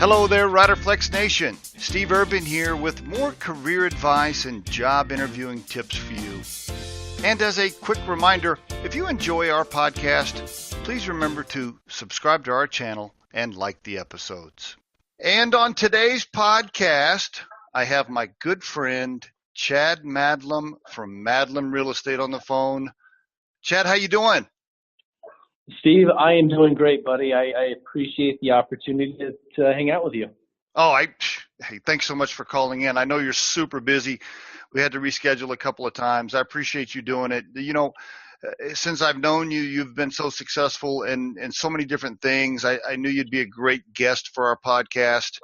Hello there, Riderflex Nation. Steve Urban here with more career advice and job interviewing tips for you. And as a quick reminder, if you enjoy our podcast, please remember to subscribe to our channel and like the episodes. And on today's podcast, I have my good friend, Chad Madlom from Madlom Real Estate on the phone. Chad, how you doing? Steve, I am doing great, buddy. I appreciate the opportunity to hang out with you. Hey, thanks so much for calling in. I know you're super busy. We had to reschedule a couple of times. I appreciate you doing it. You know, since I've known you, you've been so successful in so many different things. I knew you'd be a great guest for our podcast.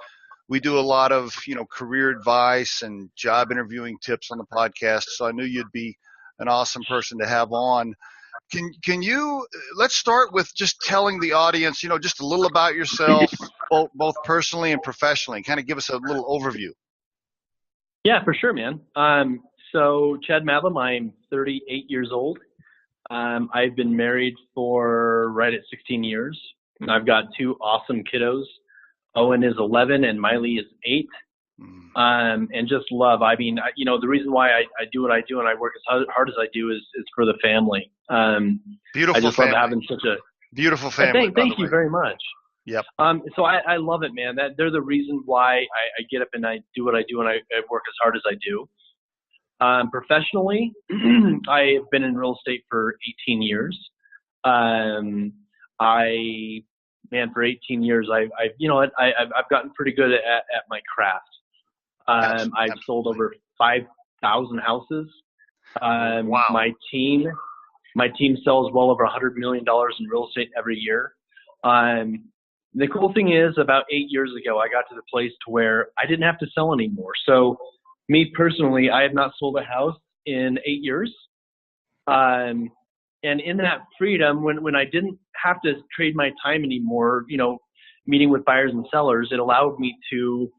We do a lot of, career advice and job interviewing tips on the podcast. So I knew you'd be an awesome person to have on. Can you, let's start with just telling the audience, just a little about yourself, both personally and professionally. Kind of give us a little overview. Yeah, for sure, man. So Chad Madlom, I'm 38 years old. I've been married for right at 16 years. I've got two awesome kiddos. Owen is 11 and Miley is 8. And just love. I mean, the reason why I do what I do and I work as hard as I do is for the family. Beautiful I just family. love having such a beautiful family. Thank you very much. Yep. So I love it, man. They're the reason why I get up and I do what I do and I work as hard as I do. Professionally, I have been in real estate for 18 years. For 18 years, I've gotten pretty good at my craft. I've sold over 5,000 houses. Wow. My team sells well over $100 million in real estate every year. The cool thing is, about 8 years ago, I got to the place to where I didn't have to sell anymore. So, me personally, I have not sold a house in 8 years. And in that freedom, when I didn't have to trade my time anymore, meeting with buyers and sellers, it allowed me to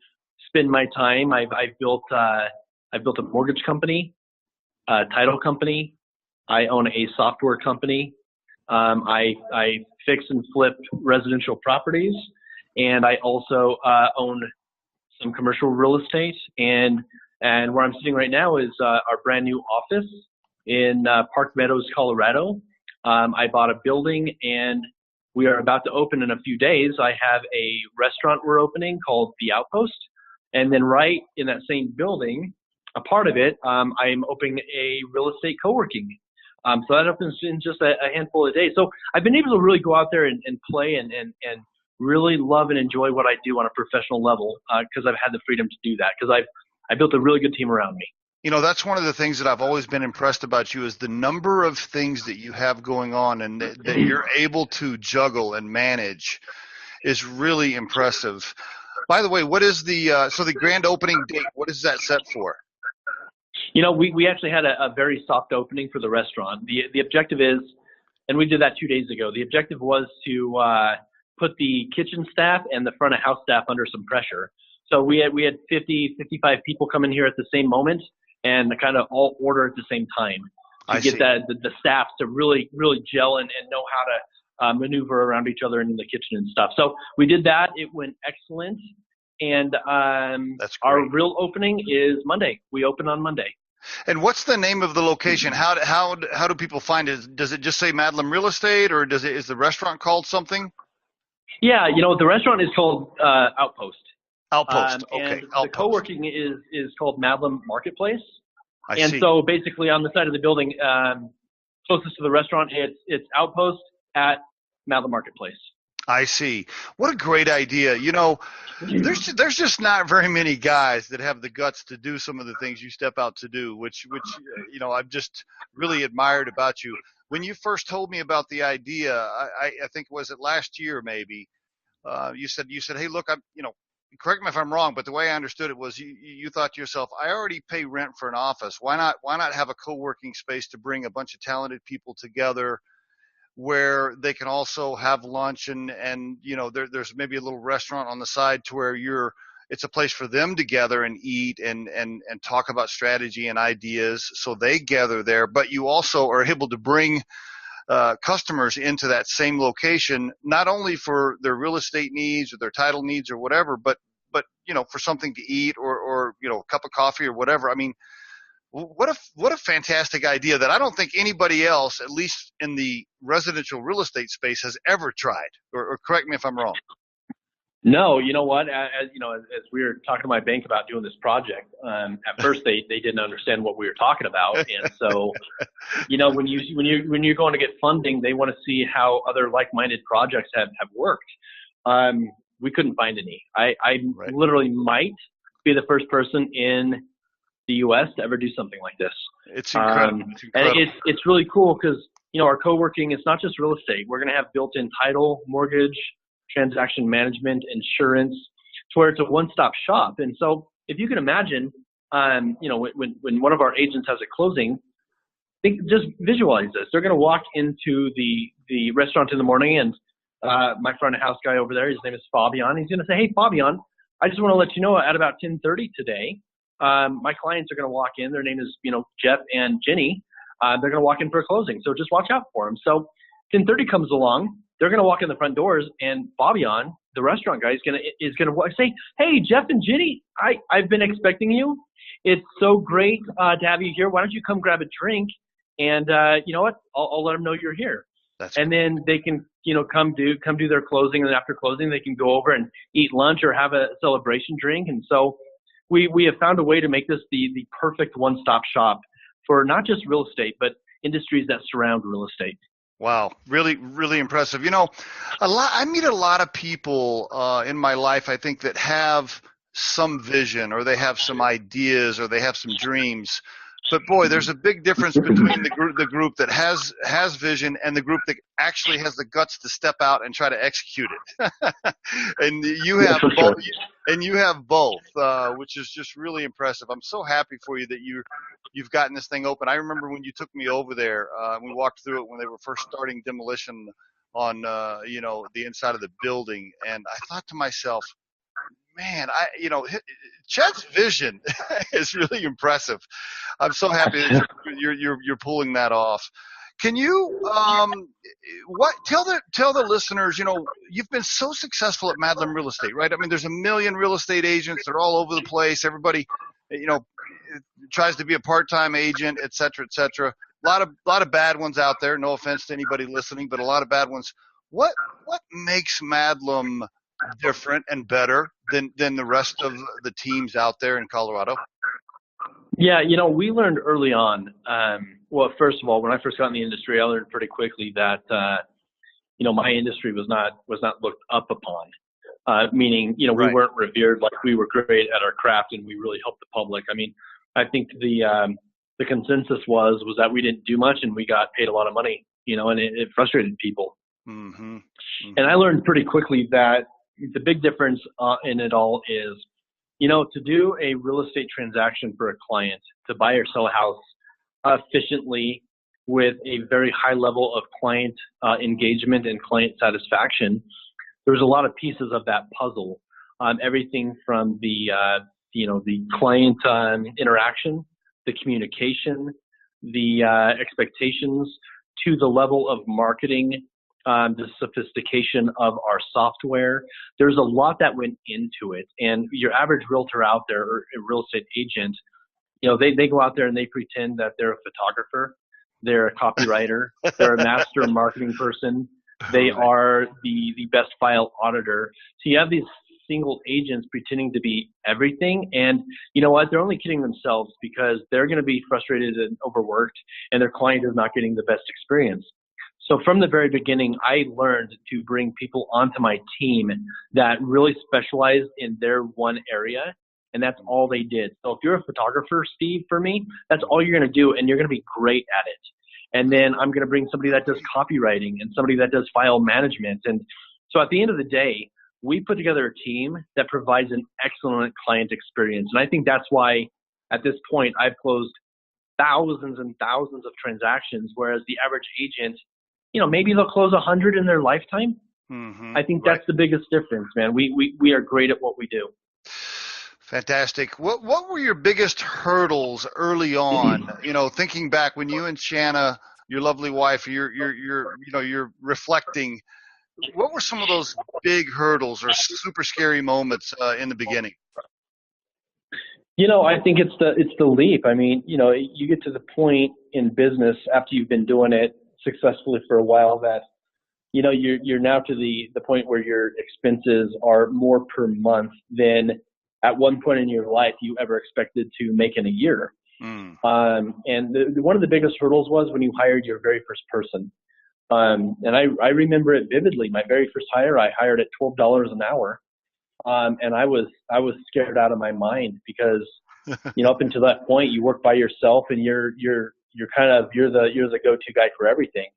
spend my time. I've built a mortgage company, a title company. I own a software company. I fix and flip residential properties, and I also own some commercial real estate. And where I'm sitting right now is our brand new office in Park Meadows, Colorado. I bought a building, and we are about to open in a few days. I have a restaurant we're opening called The Outpost. And then right in that same building, a part of it, I'm opening a real estate co-working. So that opens in just a handful of days. So I've been able to really go out there and play and really love and enjoy what I do on a professional level because I've had the freedom to do that because I built a really good team around me. That's one of the things that I've always been impressed about you is the number of things that you have going on and that you're able to juggle and manage is really impressive. By the way, what is the grand opening date? What is that set for? We actually had a very soft opening for the restaurant. The objective is, and we did that 2 days ago, the objective was to put the kitchen staff and the front of house staff under some pressure. So we had 50, 55 people come in here at the same moment and kind of all order at the same time to get the staff to really, really gel and know how to maneuver around each other in the kitchen and stuff. So we did that. It went excellent. And our real opening is Monday. We open on Monday. And what's the name of the location? How do people find it? Does it just say Madlom Real Estate, or is the restaurant called something? Yeah, the restaurant is called Outpost. Outpost. Okay. And Outpost. The co-working is called Madlom Marketplace. I see. So basically on the side of the building, closest to the restaurant, it's Outpost at Madlom Marketplace. I see. What a great idea. There's just not very many guys that have the guts to do some of the things you step out to do, which I've just really admired about you. When you first told me about the idea, I think was it last year maybe, you said, hey, look, correct me if I'm wrong, but the way I understood it was you thought to yourself, I already pay rent for an office. Why not have a co-working space to bring a bunch of talented people together where they can also have lunch and there's maybe a little restaurant on the side to where it's a place for them to gather and eat and talk about strategy and ideas. So they gather there, but you also are able to bring customers into that same location, not only for their real estate needs or their title needs or whatever, but for something to eat or a cup of coffee or whatever. I mean, what a fantastic idea that I don't think anybody else, at least in the residential real estate space, has ever tried. Or correct me if I'm wrong. No, you know what? As we were talking to my bank about doing this project, at first they didn't understand what we were talking about, and so, when you're going to get funding, they want to see how other like-minded projects have worked. We couldn't find any. I Right. literally might be the first person in the U.S. to ever do something like this. It's incredible. And it's really cool because our co-working, it's not just real estate. We're going to have built-in title, mortgage, transaction management, insurance, to where it's a one-stop shop. And so if you can imagine, when one of our agents has a closing, just visualize this. They're going to walk into the restaurant in the morning, and my front of house guy over there, his name is Fabian. He's going to say, "Hey, Fabian, I just want to let you know at about 10:30 today, my clients are going to walk in. Their name is, Jeff and Jenny. They're going to walk in for a closing. So just watch out for them." So 10:30 comes along. They're going to walk in the front doors, and Fabian, the restaurant guy, is going to say, "Hey, Jeff and Jenny, I've been expecting you. It's so great to have you here. Why don't you come grab a drink? And you know what? I'll let them know you're here." And then they can, come do their closing, and after closing, they can go over and eat lunch or have a celebration drink. And so we have found a way to make this the perfect one-stop shop for not just real estate, but industries that surround real estate. Wow, really, really impressive. I meet a lot of people in my life, I think, that have some vision, or they have some ideas, or they have some dreams. But boy, there's a big difference between the group that has vision and the group that actually has the guts to step out and try to execute it. And you have both. Sure. And you have both, which is just really impressive. I'm so happy for you that you've gotten this thing open. I remember when you took me over there, we walked through it when they were first starting demolition on the inside of the building, and I thought to myself, man, Chet's vision is really impressive. I'm so happy that you're pulling that off. Can you tell the listeners, you've been so successful at Madlom Real Estate, right? I mean, there's a million real estate agents. They're all over the place. Everybody, tries to be a part-time agent, et cetera, et cetera. A lot of bad ones out there. No offense to anybody listening, but a lot of bad ones. What makes Madlom different and better than the rest of the teams out there in Colorado? Yeah, we learned early on. Well, first of all, when I first got in the industry, I learned pretty quickly that my industry was not looked up upon. Meaning, Right. We weren't revered like we were great at our craft, and we really helped the public. I mean, I think the consensus was that we didn't do much, and we got paid a lot of money. And it frustrated people. Mm-hmm. Mm-hmm. And I learned pretty quickly that the big difference in it all is, to do a real estate transaction for a client, to buy or sell a house efficiently with a very high level of client engagement and client satisfaction, there's a lot of pieces of that puzzle. Everything from the client interaction, the communication, the expectations, to the level of marketing, the sophistication of our software. There's a lot that went into it. And your average realtor out there, or a real estate agent, they go out there and they pretend that they're a photographer, they're a copywriter, they're a master marketing person, they are the best file auditor. So you have these single agents pretending to be everything, and you know what? They're only kidding themselves, because they're going to be frustrated and overworked, and their client is not getting the best experience. So from the very beginning, I learned to bring people onto my team that really specialized in their one area, and that's all they did. So if you're a photographer, Steve, for me, that's all you're going to do, and you're going to be great at it. And then I'm going to bring somebody that does copywriting and somebody that does file management. And so at the end of the day, we put together a team that provides an excellent client experience. And I think that's why at this point I've closed thousands and thousands of transactions, whereas the average agent, maybe they'll close 100 in their lifetime. Mm-hmm. I think that's the biggest difference, man. We are great at what we do. Fantastic. What were your biggest hurdles early on? Thinking back when you and Shanna your lovely wife, you're reflecting. What were some of those big hurdles or super scary moments in the beginning? I think it's the leap. I mean, you get to the point in business after you've been doing it successfully for a while that you're now to the point where your expenses are more per month than at one point in your life you ever expected to make in a year. Mm. And one of the biggest hurdles was when you hired your very first person. And I remember it vividly. My very first hire, I hired at $12 an hour. And I was scared out of my mind because, up until that point, you work by yourself and you're the go-to guy for everything.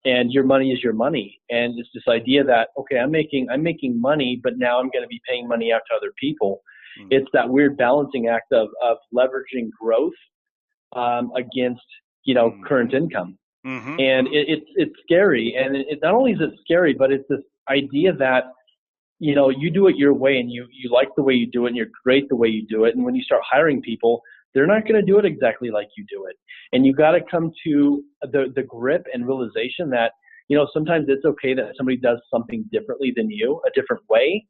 And your money is your money. And it's this idea that, okay, I'm making money, but now I'm going to be paying money out to other people. Mm-hmm. It's that weird balancing act of leveraging growth, against, current income. Mm-hmm. And it's scary. And it not only is it scary, but it's this idea that, you do it your way and you like the way you do it and you're great the way you do it. And when you start hiring people, they're not going to do it exactly like you do it. And you got to come to the grip and realization that, sometimes it's okay that somebody does something differently than you, a different way.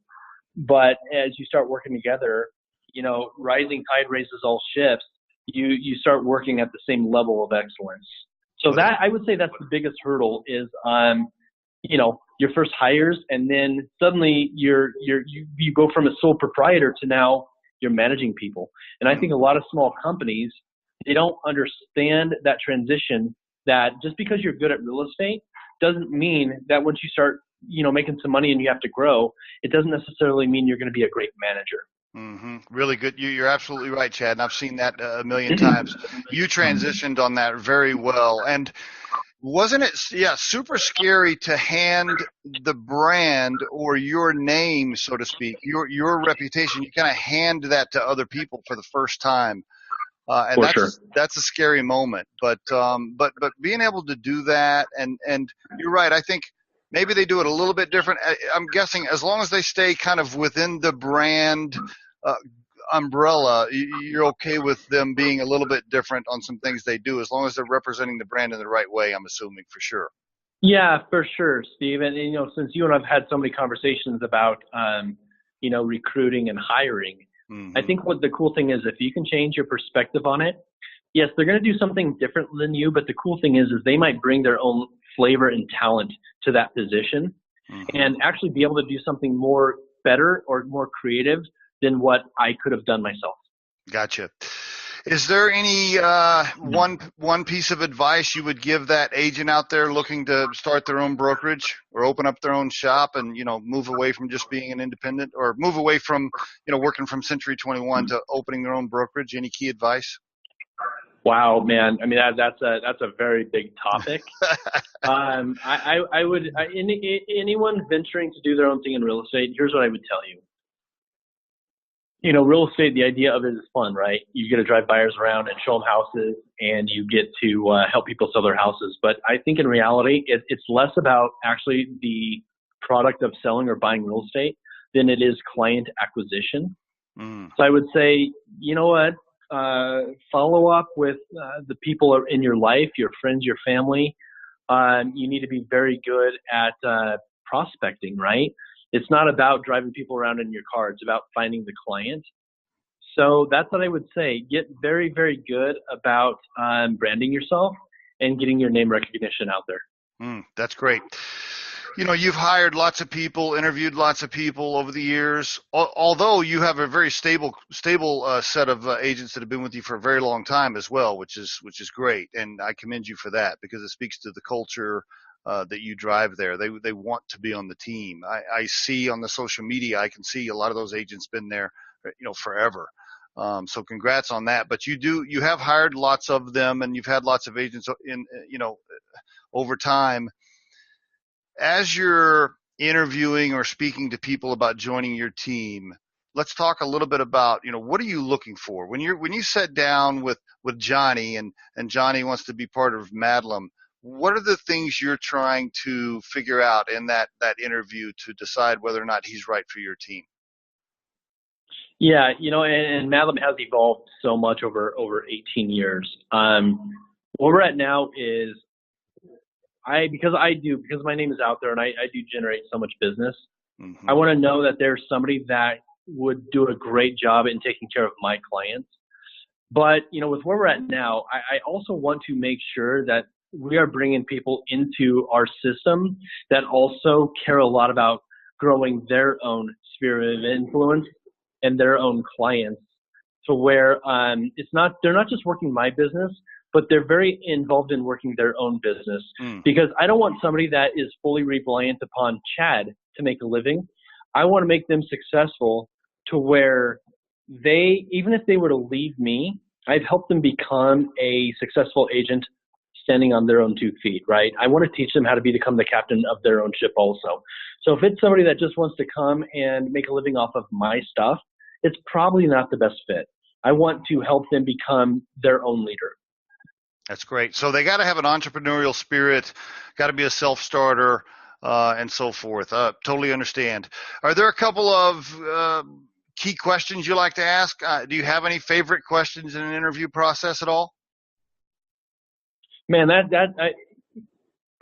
But as you start working together, rising tide raises all ships. You start working at the same level of excellence. So that, I would say, that's the biggest hurdle is, your first hires, and then suddenly you go from a sole proprietor to now you're managing people. And I think a lot of small companies, they don't understand that transition, that just because you're good at real estate doesn't mean that once you start, making some money and you have to grow, it doesn't necessarily mean you're going to be a great manager. Mm-hmm. Really good. You're absolutely right, Chad. And I've seen that a million times. You transitioned on that very well. And wasn't it, super scary to hand the brand or your name, so to speak, your reputation, you kind of hand that to other people for the first time. And that's a scary moment. But being able to do that, and you're right, I think maybe they do it a little bit different. I'm guessing as long as they stay kind of within the brand umbrella, you're okay with them being a little bit different on some things they do, as long as they're representing the brand in the right way, I'm assuming, for sure. Yeah, for sure, Steve. And since you and I've had so many conversations about, recruiting and hiring, mm-hmm. I think what the cool thing is, if you can change your perspective on it, yes, they're going to do something different than you, but the cool thing is they might bring their own flavor and talent to that position, mm-hmm. and actually be able to do something more better or more creative than what I could have done myself. Gotcha. Is there any one piece of advice you would give that agent out there looking to start their own brokerage or open up their own shop and, move away from just being an independent, or move away from, working from Century 21 to opening their own brokerage? Any key advice? Wow, man. I mean, that's a very big topic. I would, anyone venturing to do their own thing in real estate, here's what I would tell you. Real estate, the idea of it is fun, right? You get to drive buyers around and show them houses, and you get to help people sell their houses. But I think in reality, it's less about actually the product of selling or buying real estate than it is client acquisition. Mm. So I would say, follow up with the people in your life, your friends, your family. You need to be very good at prospecting, right? It's not about driving people around in your car. It's about finding the client. So that's what I would say. Get very, very good about branding yourself and getting your name recognition out there. That's great. You've hired lots of people, interviewed lots of people over the years. Although you have a very stable set of agents that have been with you for a very long time as well, which is great. And I commend you for that, because it speaks to the culture that you drive there. They want to be on the team. I see on the social media, I can see a lot of those agents been there, forever. So congrats on that. But you have hired lots of them, and you've had lots of agents over time. As you're interviewing or speaking to people about joining your team, let's talk a little bit about, what are you looking for when you sit down with Johnny and Johnny wants to be part of Madlom. What are the things you're trying to figure out in that interview to decide whether or not he's right for your team? Yeah, and Madlom has evolved so much over 18 years. Where we're at now is because my name is out there and I do generate so much business. Mm-hmm. I want to know that there's somebody that would do a great job in taking care of my clients. But, with where we're at now, I also want to make sure that we are bringing people into our system that also care a lot about growing their own sphere of influence and their own clients, to where they're not just working my business, but they're very involved in working their own business. Because I don't want somebody that is fully reliant upon Chad to make a living. I want to make them successful to where even if they were to leave me, I've helped them become a successful agent standing on their own 2 feet, right? I want to teach them how to become the captain of their own ship also. So if it's somebody that just wants to come and make a living off of my stuff, it's probably not the best fit. I want to help them become their own leader. That's great. So they got to have an entrepreneurial spirit, got to be a self-starter, and so forth. Totally understand. Are there a couple of key questions you like to ask? Do you have any favorite questions in an interview process at all? Man, that's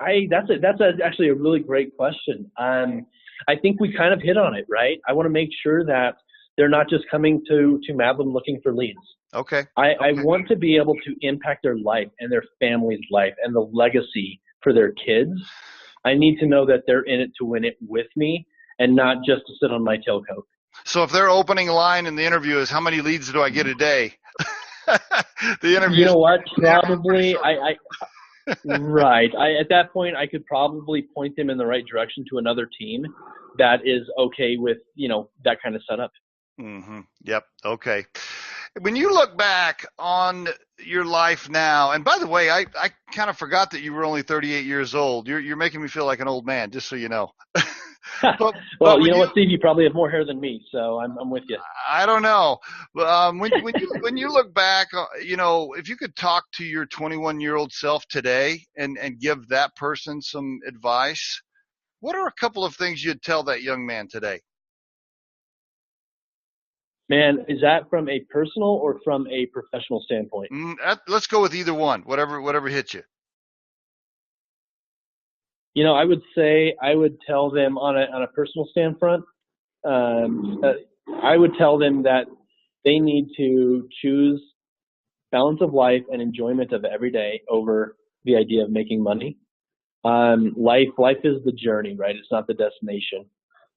actually a really great question. I think we kind of hit on it, right? I want to make sure that they're not just coming to Madlom looking for leads. Okay. I want to be able to impact their life and their family's life and the legacy for their kids. I need to know that they're in it to win it with me and not just to sit on my tailcoat. So if their opening line in the interview is, how many leads do I get a day? The interview. You know what? Probably right. At that point, I could probably point them in the right direction to another team that is okay with, that kind of setup. Mm-hmm. Yep. Okay. When you look back on your life now, and by the way, I kind of forgot that you were only 38 years old. You're making me feel like an old man, just so you know. Well, you know what, Steve? You probably have more hair than me, so I'm with you. I don't know. When you look back, if you could talk to your 21-year-old self today and give that person some advice, what are a couple of things you'd tell that young man today? Man, is that from a personal or from a professional standpoint? Let's go with either one. Whatever hits you. I would say I would tell them on a personal standpoint. I would tell them that they need to choose balance of life and enjoyment of every day over the idea of making money. Life is the journey, right? It's not the destination.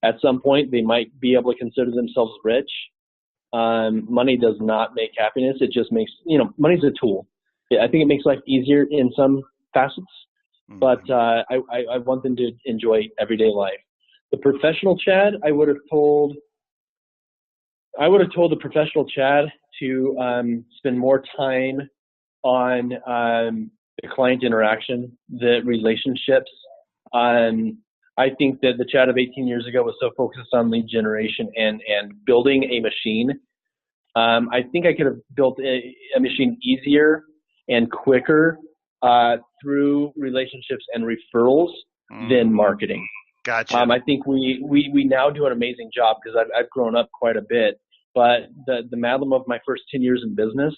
At some point, they might be able to consider themselves rich. Money does not make happiness. It just makes, money's a tool. Yeah, I think it makes life easier in some facets, but I want them to enjoy everyday life. The professional Chad, I would have told the professional Chad to spend more time on the client interaction, the relationships. I think that the Chad of 18 years ago was so focused on lead generation and building a machine. I think I could have built a machine easier and quicker through relationships and referrals than marketing. Gotcha. I think we now do an amazing job because I've grown up quite a bit. But the Madlom of my first 10 years in business,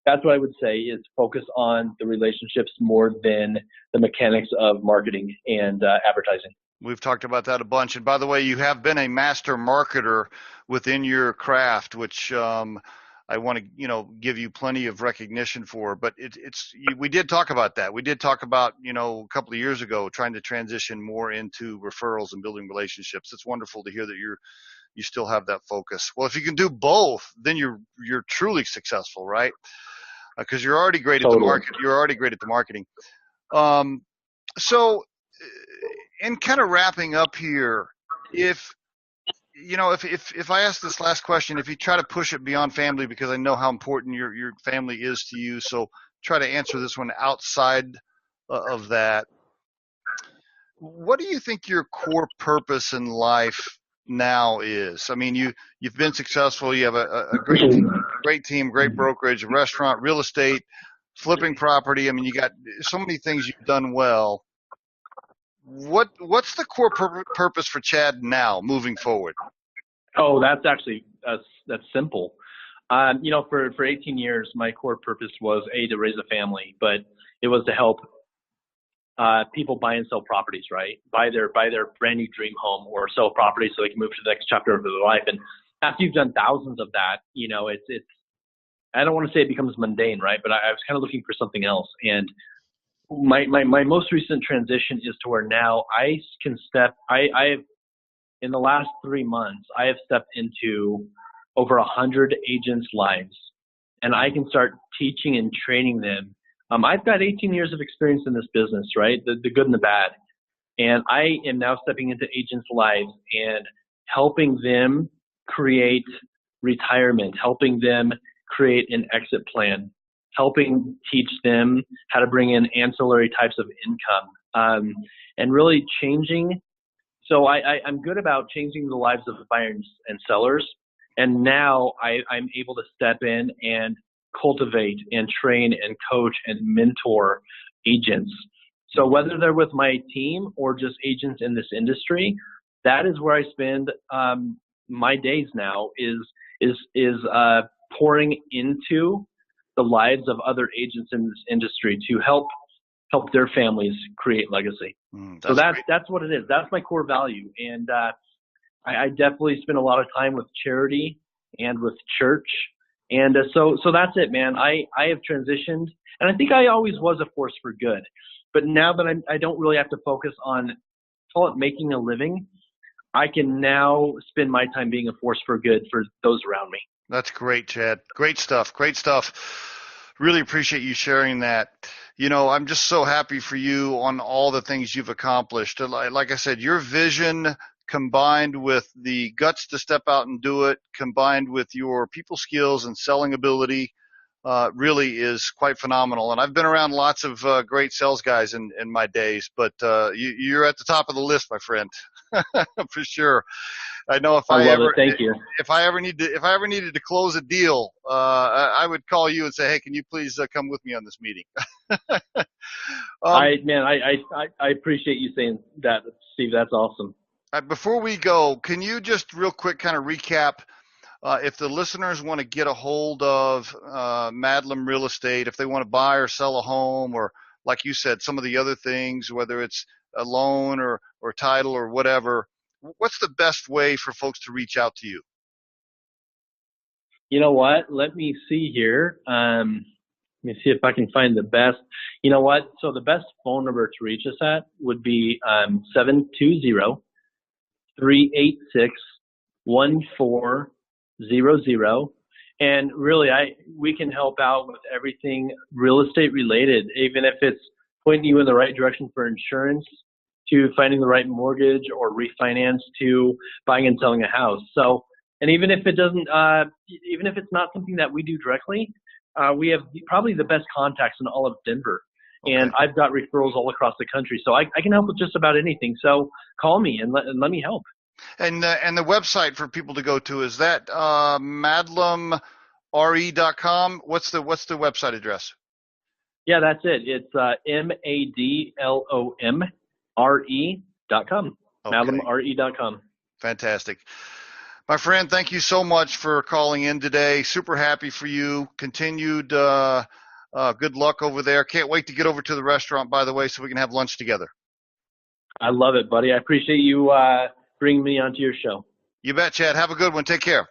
that's what I would say is focus on the relationships more than the mechanics of marketing and advertising. We've talked about that a bunch. And by the way, you have been a master marketer within your craft, which I want to, give you plenty of recognition for. But we did talk about that. We did talk about, a couple of years ago, trying to transition more into referrals and building relationships. It's wonderful to hear that you still have that focus. Well, if you can do both, then you're truly successful, right? Because you're already great at the market. You're already great at the marketing. So, in kind of wrapping up here, if I ask this last question, if you try to push it beyond family, because I know how important your family is to you, so try to answer this one outside of that. What do you think your core purpose in life now is? I mean, you've been successful. You have a great team, great brokerage, a restaurant, real estate, flipping property. I mean, you got so many things you've done well. What's the core purpose for Chad now, moving forward? Oh, that's actually that's simple. For 18 years, my core purpose was to raise a family, but it was to help people buy and sell properties, right? Buy their brand new dream home or sell property so they can move to the next chapter of their life. And after you've done thousands of that, it's I don't want to say it becomes mundane, right? But I was kind of looking for something else. And my most recent transition is to where now I can have in the last 3 months, I have stepped into over 100 agents' lives, and I can start teaching and training them. I've got 18 years of experience in this business, right? The good and the bad. And I am now stepping into agents' lives and helping them create retirement, helping them create an exit plan, helping teach them how to bring in ancillary types of income, and really changing. So I'm good about changing the lives of buyers and sellers. And now I'm able to step in and cultivate and train and coach and mentor agents. So whether they're with my team or just agents in this industry, that is where I spend my days now is pouring into the lives of other agents in this industry to help their families create legacy. So that's what it is. That's my core value. And I definitely spend a lot of time with charity and with church. And so that's it, man. I have transitioned, and I think I always was a force for good. But now that I don't really have to focus on, call it making a living, I can now spend my time being a force for good for those around me. That's great, Chad. Great stuff. Great stuff. Really appreciate you sharing that. I'm just so happy for you on all the things you've accomplished. Like I said, your vision combined with the guts to step out and do it, combined with your people skills and selling ability, really is quite phenomenal. And I've been around lots of great sales guys in my days, but you're at the top of the list, my friend, for sure. I know if I ever needed to close a deal, I would call you and say, hey, can you please come with me on this meeting? I appreciate you saying that, Steve. That's awesome. Before we go, can you just real quick kind of recap if the listeners want to get a hold of Madlom Real Estate, if they want to buy or sell a home, or like you said, some of the other things, whether it's a loan or title or whatever, what's the best way for folks to reach out to you? You know what? Let me see here. Let me see if I can find the best. You know what? So the best phone number to reach us at would be 720-386-1400. And really, we can help out with everything real estate related, even if it's pointing you in the right direction for insurance, to finding the right mortgage or refinance, to buying and selling a house. So, and even if it doesn't, even if it's not something that we do directly, we have probably the best contacts in all of Denver. Okay. And I've got referrals all across the country. So I can help with just about anything. So call me and let me help. And the website for people to go to, is that madlomre.com? What's the website address? Yeah, that's it. It's madlomre.com. Okay. madlomre.com. Fantastic. My friend, thank you so much for calling in today. Super happy for you. Continued good luck over there. Can't wait to get over to the restaurant, by the way, so we can have lunch together. I love it, buddy. I appreciate you bringing me onto your show. You bet, Chad. Have a good one. Take care.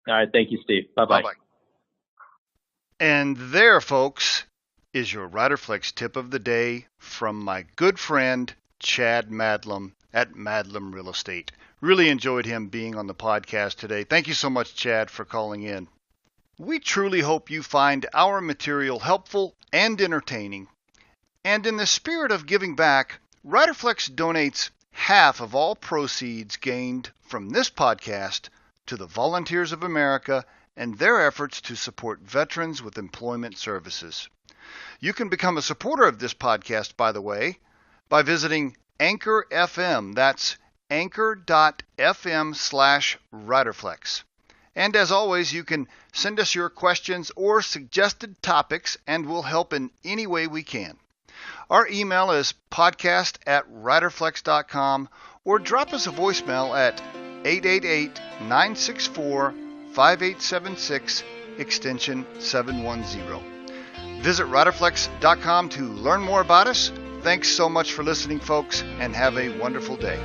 All right. Thank you, Steve. Bye-bye. Bye-bye. And there, folks, is your Riderflex tip of the day from my good friend, Chad Madlom at Madlom Real Estate. Really enjoyed him being on the podcast today. Thank you so much, Chad, for calling in. We truly hope you find our material helpful and entertaining. And in the spirit of giving back, Riderflex donates half of all proceeds gained from this podcast to the Volunteers of America and their efforts to support veterans with employment services. You can become a supporter of this podcast, by the way, by visiting Anchor FM. That's anchor.fm/Riderflex. And as always, you can send us your questions or suggested topics, and we'll help in any way we can. Our email is podcast@riderflex.com, or drop us a voicemail at 888-964-5876 extension 710. Visit riderflex.com to learn more about us. Thanks so much for listening, folks, and have a wonderful day.